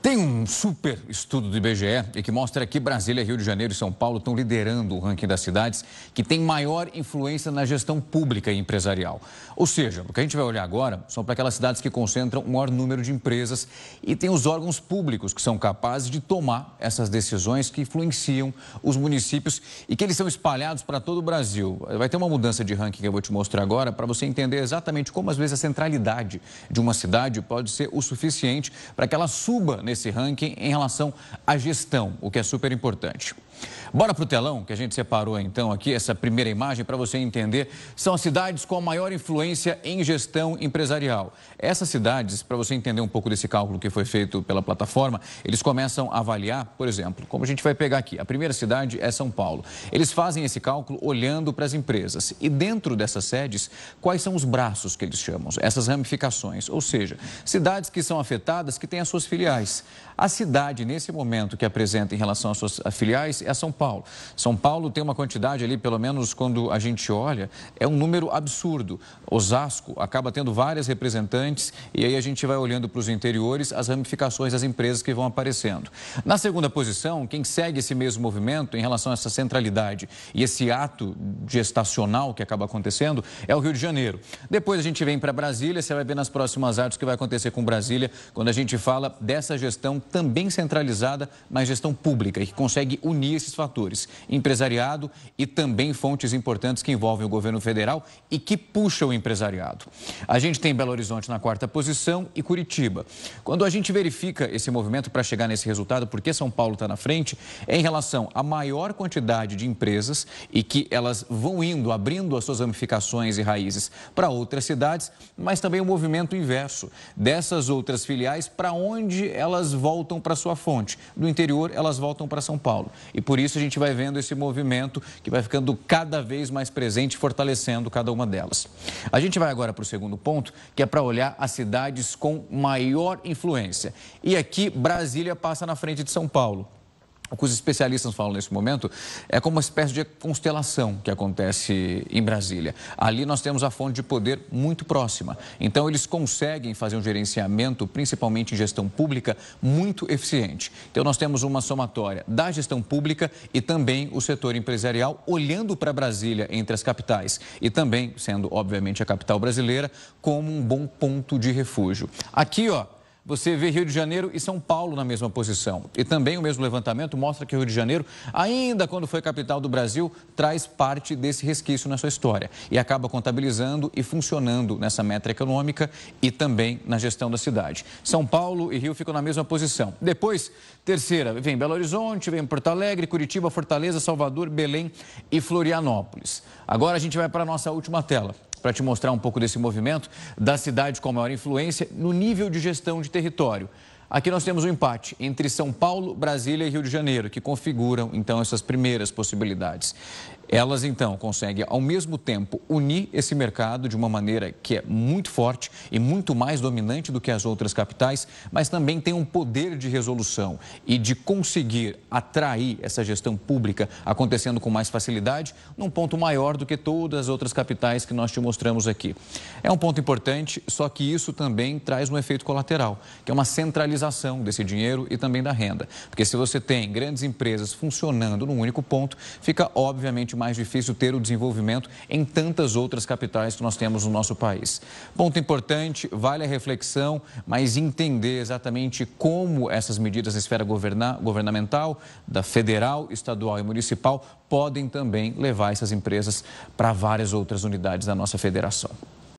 Tem um super estudo do IBGE e que mostra que Brasília, Rio de Janeiro e São Paulo estão liderando o ranking das cidades que têm maior influência na gestão pública e empresarial. Ou seja, o que a gente vai olhar agora são para aquelas cidades que concentram o maior número de empresas e tem os órgãos públicos que são capazes de tomar essas decisões que influenciam os municípios e que eles são espalhados para todo o Brasil. Vai ter uma mudança de ranking que eu vou te mostrar agora para você entender exatamente como às vezes a centralidade de uma cidade pode ser o suficiente para que ela suba nesse ranking em relação à gestão, o que é super importante. Bora para o telão, que a gente separou então aqui, essa primeira imagem, para você entender, são as cidades com a maior influência em gestão empresarial. Essas cidades, para você entender um pouco desse cálculo que foi feito pela plataforma, eles começam a avaliar, por exemplo, como a gente vai pegar aqui, a primeira cidade é São Paulo. Eles fazem esse cálculo olhando para as empresas e dentro dessas sedes, quais são os braços que eles chamam, essas ramificações, ou seja, cidades que são afetadas, que têm as suas filiais. A cidade, nesse momento, que apresenta em relação às suas filiais é São Paulo. São Paulo tem uma quantidade ali, pelo menos quando a gente olha, é um número absurdo. Osasco acaba tendo várias representantes e aí a gente vai olhando para os interiores as ramificações das empresas que vão aparecendo. Na segunda posição, quem segue esse mesmo movimento em relação a essa centralidade e esse ato gestacional que acaba acontecendo é o Rio de Janeiro. Depois a gente vem para Brasília, você vai ver nas próximas artes o que vai acontecer com Brasília quando a gente fala dessa gestão também centralizada, mas gestão pública e que consegue unir esses fatores, empresariado e também fontes importantes que envolvem o governo federal e que puxam o empresariado. A gente tem Belo Horizonte na quarta posição e Curitiba. Quando a gente verifica esse movimento para chegar nesse resultado, porque São Paulo está na frente, é em relação à maior quantidade de empresas e que elas vão indo, abrindo as suas ramificações e raízes para outras cidades, mas também o movimento inverso dessas outras filiais para onde elas voltam para sua fonte. Do interior, elas voltam para São Paulo. E por isso a gente vai vendo esse movimento que vai ficando cada vez mais presente, fortalecendo cada uma delas. A gente vai agora para o segundo ponto, que é para olhar as cidades com maior influência. E aqui, Brasília passa na frente de São Paulo. O que os especialistas falam nesse momento é como uma espécie de constelação que acontece em Brasília. Ali nós temos a fonte de poder muito próxima. Então, eles conseguem fazer um gerenciamento, principalmente em gestão pública, muito eficiente. Então, nós temos uma somatória da gestão pública e também o setor empresarial, olhando para Brasília entre as capitais e também, sendo, obviamente, a capital brasileira, como um bom ponto de refúgio. Aqui, ó. Você vê Rio de Janeiro e São Paulo na mesma posição. E também o mesmo levantamento mostra que o Rio de Janeiro, ainda quando foi capital do Brasil, traz parte desse resquício na sua história. E acaba contabilizando e funcionando nessa meta econômica e também na gestão da cidade. São Paulo e Rio ficam na mesma posição. Depois, terceira, vem Belo Horizonte, vem Porto Alegre, Curitiba, Fortaleza, Salvador, Belém e Florianópolis. Agora a gente vai para a nossa última tela, para te mostrar um pouco desse movimento da cidade com maior influência no nível de gestão de território. Aqui nós temos um empate entre São Paulo, Brasília e Rio de Janeiro, que configuram, então, essas primeiras possibilidades. Elas, então, conseguem, ao mesmo tempo, unir esse mercado de uma maneira que é muito forte e muito mais dominante do que as outras capitais, mas também tem um poder de resolução e de conseguir atrair essa gestão pública acontecendo com mais facilidade, num ponto maior do que todas as outras capitais que nós te mostramos aqui. É um ponto importante, só que isso também traz um efeito colateral, que é uma centralização desse dinheiro e também da renda. Porque se você tem grandes empresas funcionando num único ponto, fica, obviamente, mais difícil ter o desenvolvimento em tantas outras capitais que nós temos no nosso país. Ponto importante, vale a reflexão, mas entender exatamente como essas medidas da esfera governamental, da federal, estadual e municipal, podem também levar essas empresas para várias outras unidades da nossa federação.